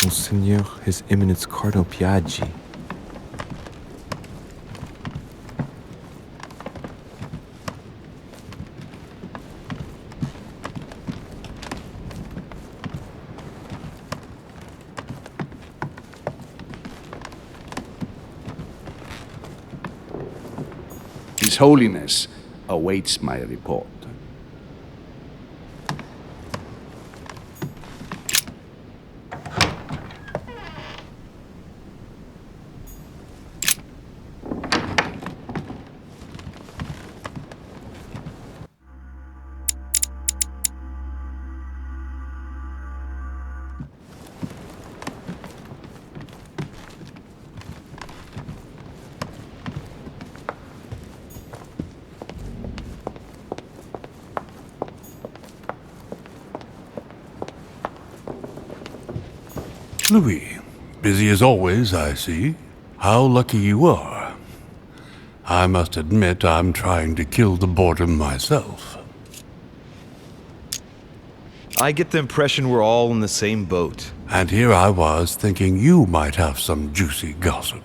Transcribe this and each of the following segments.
Monseigneur, His Eminence Cardinal Piaggi. His Holiness awaits my report. Louis, busy as always, I see. How lucky you are. I must admit I'm trying to kill the boredom myself. I get the impression we're all in the same boat. And here I was thinking you might have some juicy gossip.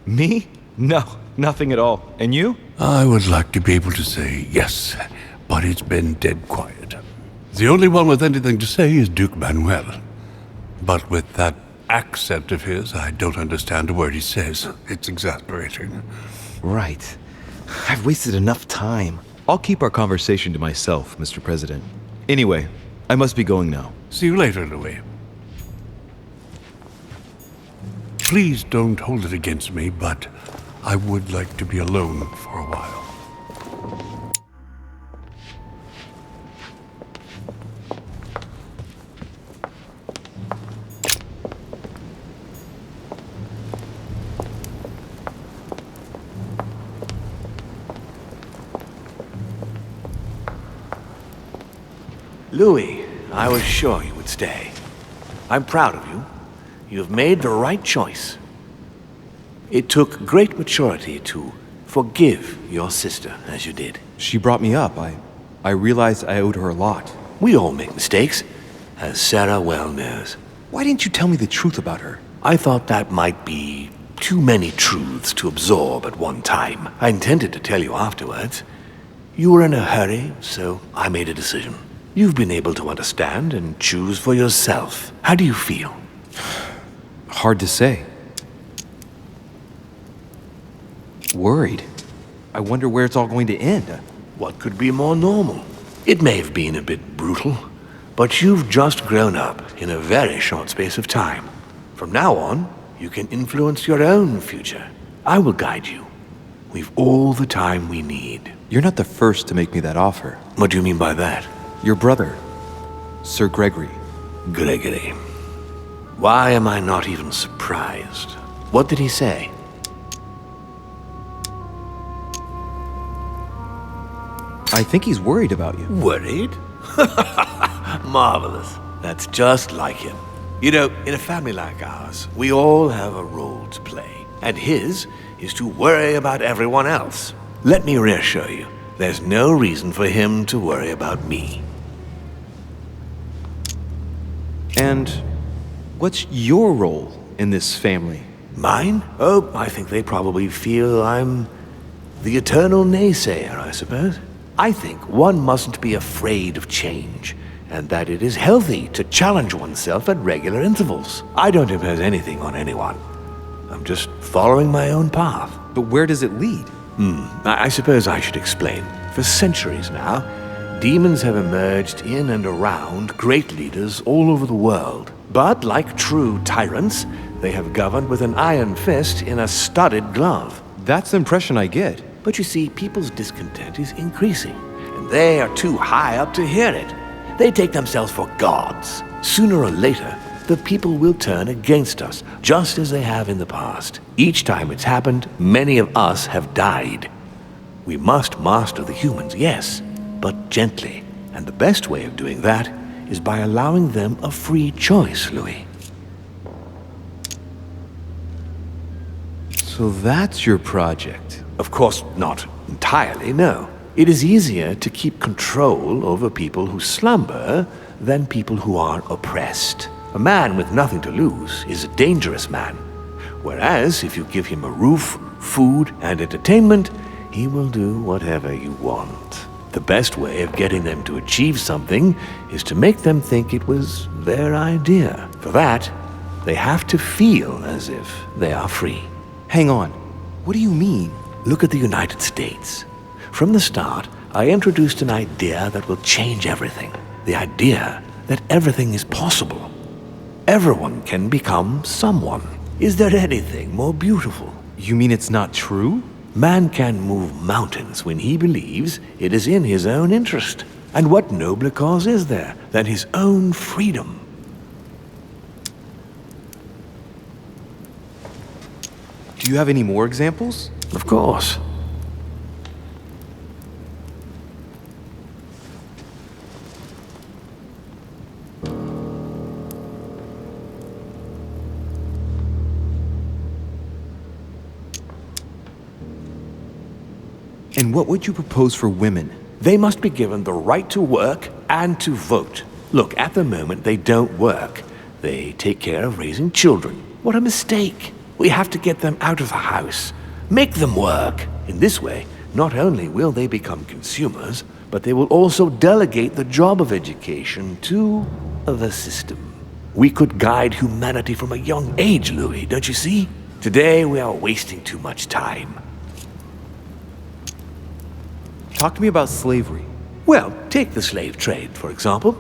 Me? No, nothing at all. And you? I would like to be able to say yes, but it's been dead quiet. The only one with anything to say is Duke Manuel. But with that accent of his, I don't understand a word he says. It's exasperating. Right. I've wasted enough time. I'll keep our conversation to myself, Mr. President. Anyway, I must be going now. See you later, Louis. Please don't hold it against me, but I would like to be alone for a while. Louis, I was sure you would stay. I'm proud of you. You have made the right choice. It took great maturity to forgive your sister as you did. She brought me up. I realized I owed her a lot. We all make mistakes, as Sarah well knows. Why didn't you tell me the truth about her? I thought that might be too many truths to absorb at one time. I intended to tell you afterwards. You were in a hurry, so I made a decision. You've been able to understand and choose for yourself. How do you feel? Hard to say. Worried. I wonder where it's all going to end. What could be more normal? It may have been a bit brutal, but you've just grown up in a very short space of time. From now on, you can influence your own future. I will guide you. We've all the time we need. You're not the first to make me that offer. What do you mean by that? Your brother, Sir Gregory. Gregory. Why am I not even surprised? What did he say? I think he's worried about you. Worried? Marvelous. That's just like him. You know, in a family like ours, we all have a role to play. And his is to worry about everyone else. Let me reassure you, there's no reason for him to worry about me. And what's your role in this family? Mine? Oh, I think they probably feel I'm the eternal naysayer, I suppose. I think one mustn't be afraid of change, and that it is healthy to challenge oneself at regular intervals. I don't impose anything on anyone. I'm just following my own path. But where does it lead? I suppose I should explain. For centuries now, demons have emerged in and around great leaders all over the world. But like true tyrants, they have governed with an iron fist in a studded glove. That's the impression I get. But you see, people's discontent is increasing, and they are too high up to hear it. They take themselves for gods. Sooner or later, the people will turn against us, just as they have in the past. Each time it's happened, many of us have died. We must master the humans, yes, but gently. And the best way of doing that is by allowing them a free choice, Louis. So that's your project. Of course, not entirely, no. It is easier to keep control over people who slumber than people who are oppressed. A man with nothing to lose is a dangerous man. Whereas if you give him a roof, food, and entertainment, he will do whatever you want. The best way of getting them to achieve something is to make them think it was their idea. For that, they have to feel as if they are free. Hang on. What do you mean? Look at the United States. From the start, I introduced an idea that will change everything. The idea that everything is possible. Everyone can become someone. Is there anything more beautiful? You mean it's not true? Man can move mountains when he believes it is in his own interest. And what nobler cause is there than his own freedom? Do you have any more examples? Of course. And what would you propose for women? They must be given the right to work and to vote. Look, at the moment they don't work. They take care of raising children. What a mistake. We have to get them out of the house. Make them work. In this way, not only will they become consumers, but they will also delegate the job of education to the system. We could guide humanity from a young age, Louis, don't you see? Today we are wasting too much time. Talk to me about slavery. Well, take the slave trade, for example.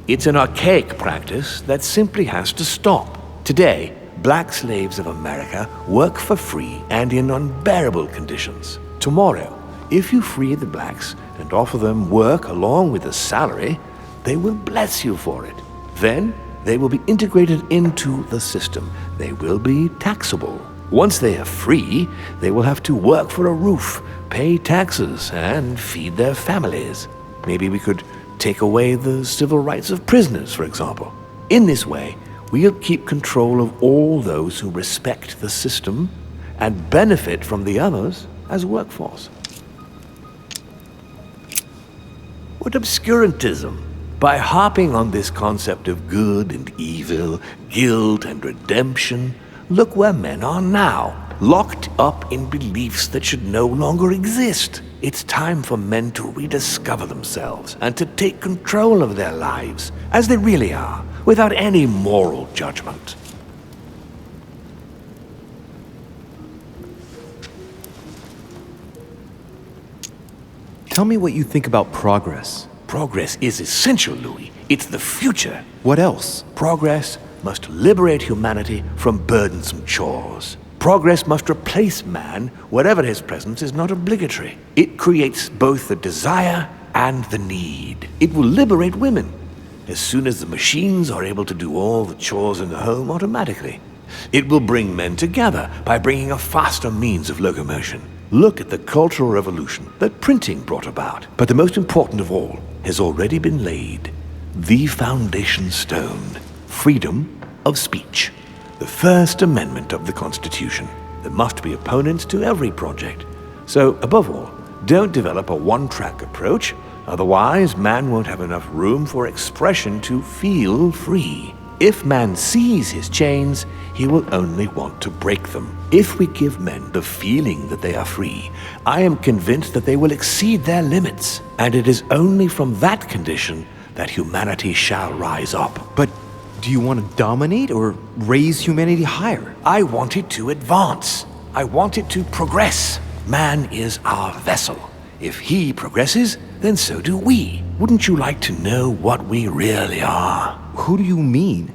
It's an archaic practice that simply has to stop. Today, black slaves of America work for free and in unbearable conditions. Tomorrow, if you free the blacks and offer them work along with a salary, they will bless you for it. Then, they will be integrated into the system. They will be taxable. Once they are free, they will have to work for a roof, pay taxes, and feed their families. Maybe we could take away the civil rights of prisoners, for example. In this way, we'll keep control of all those who respect the system and benefit from the others as a workforce. What obscurantism! By harping on this concept of good and evil, guilt and redemption, look where men are now, locked up in beliefs that should no longer exist. It's time for men to rediscover themselves and to take control of their lives as they really are, without any moral judgment. Tell me what you think about progress. Progress is essential, Louis. It's the future. What else? Progress must liberate humanity from burdensome chores. Progress must replace man wherever his presence is not obligatory. It creates both the desire and the need. It will liberate women as soon as the machines are able to do all the chores in the home automatically. It will bring men together by bringing a faster means of locomotion. Look at the Cultural Revolution that printing brought about. But the most important of all has already been laid. The foundation stone. Freedom of speech. The First Amendment of the Constitution. There must be opponents to every project. So, above all, don't develop a one-track approach. Otherwise, man won't have enough room for expression to feel free. If man sees his chains, he will only want to break them. If we give men the feeling that they are free, I am convinced that they will exceed their limits. And it is only from that condition that humanity shall rise up. But do you want to dominate or raise humanity higher? I want it to advance. I want it to progress. Man is our vessel. If he progresses, then so do we. Wouldn't you like to know what we really are? Who do you mean?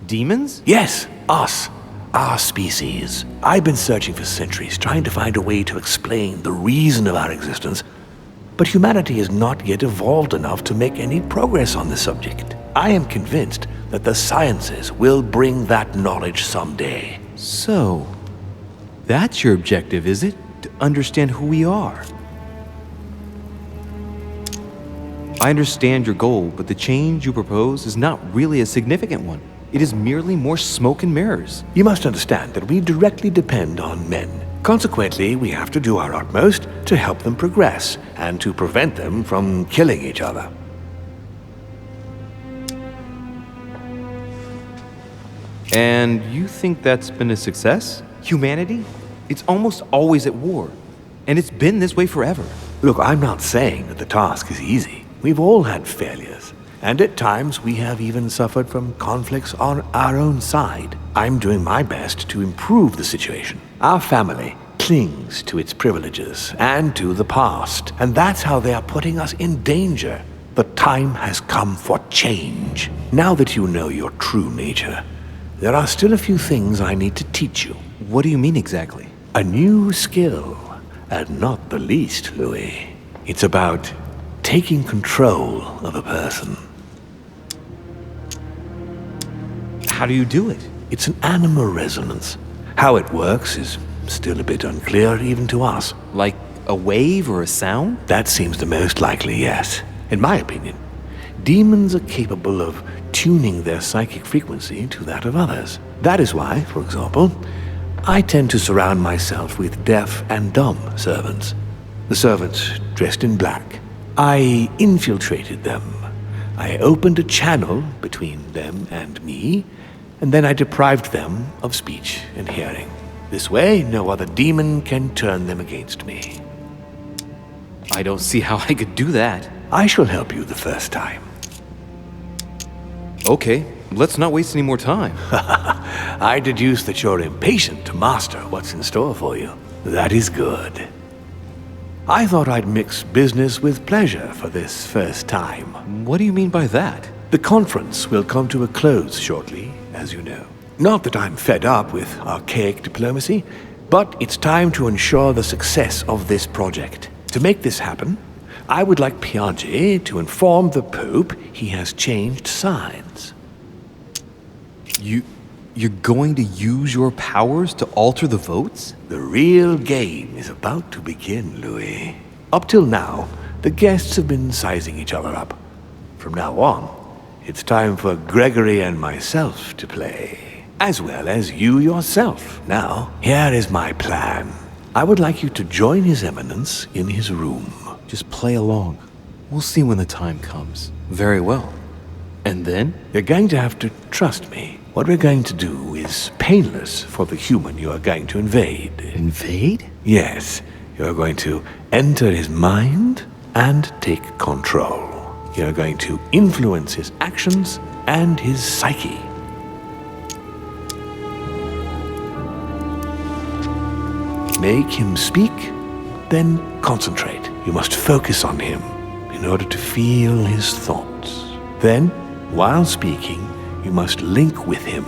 Demons? Yes, us. Our species. I've been searching for centuries, trying to find a way to explain the reason of our existence. But humanity has not yet evolved enough to make any progress on the subject. I am convinced that the sciences will bring that knowledge someday. So, that's your objective, is it? To understand who we are? I understand your goal, but the change you propose is not really a significant one. It is merely more smoke and mirrors. You must understand that we directly depend on men. Consequently, we have to do our utmost to help them progress and to prevent them from killing each other. And you think that's been a success? Humanity? It's almost always at war. And it's been this way forever. Look, I'm not saying that the task is easy. We've all had failures. And at times, we have even suffered from conflicts on our own side. I'm doing my best to improve the situation. Our family clings to its privileges and to the past. And that's how they are putting us in danger. The time has come for change. Now that you know your true nature, there are still a few things I need to teach you. What do you mean exactly? A new skill, and not the least, Louis. It's about taking control of a person. How do you do it? It's an animal resonance. How it works is still a bit unclear even to us. Like a wave or a sound? That seems the most likely, yes. In my opinion, demons are capable of tuning their psychic frequency to that of others. That is why, for example, I tend to surround myself with deaf and dumb servants. The servants dressed in black. I infiltrated them. I opened a channel between them and me, and then I deprived them of speech and hearing. This way, no other demon can turn them against me. I don't see how I could do that. I shall help you the first time. Okay, let's not waste any more time. I deduce that you're impatient to master what's in store for you. That is good. I thought I'd mix business with pleasure for this first time. What do you mean by that? The conference will come to a close shortly, as you know. Not that I'm fed up with archaic diplomacy, but it's time to ensure the success of this project. To make this happen, I would like Piaggi to inform the Pope he has changed sides. You're going to use your powers to alter the votes? The real game is about to begin, Louis. Up till now, the guests have been sizing each other up. From now on, it's time for Gregory and myself to play, as well as you yourself. Now, here is my plan. I would like you to join His Eminence in his room. Just play along. We'll see when the time comes. Very well. And then? You're going to have to trust me. What we're going to do is painless for the human you are going to invade. Invade? Yes, you're going to enter his mind and take control. You're going to influence his actions and his psyche. Make him speak, then concentrate. You must focus on him in order to feel his thoughts. Then, while speaking, you must link with him.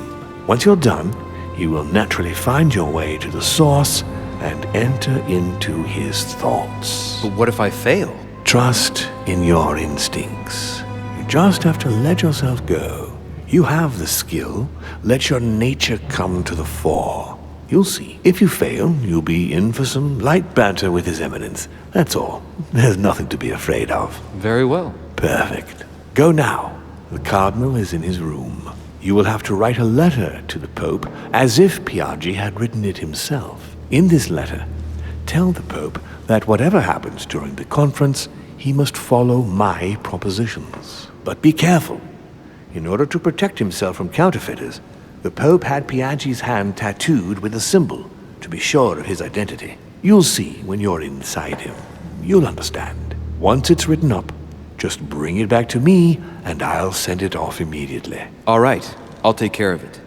Once you're done, you will naturally find your way to the source and enter into his thoughts. But what if I fail? Trust in your instincts. You just have to let yourself go. You have the skill. Let your nature come to the fore. You'll see. If you fail, you'll be in for some light banter with His Eminence. That's all. There's nothing to be afraid of. Very well. Perfect. Go now. The Cardinal is in his room. You will have to write a letter to the Pope as if Piaggi had written it himself. In this letter, tell the Pope that whatever happens during the conference, he must follow my propositions. But be careful. In order to protect himself from counterfeiters, the Pope had Piaggi's hand tattooed with a symbol to be sure of his identity. You'll see when you're inside him. You'll understand. Once it's written up, just bring it back to me and I'll send it off immediately. All right, I'll take care of it.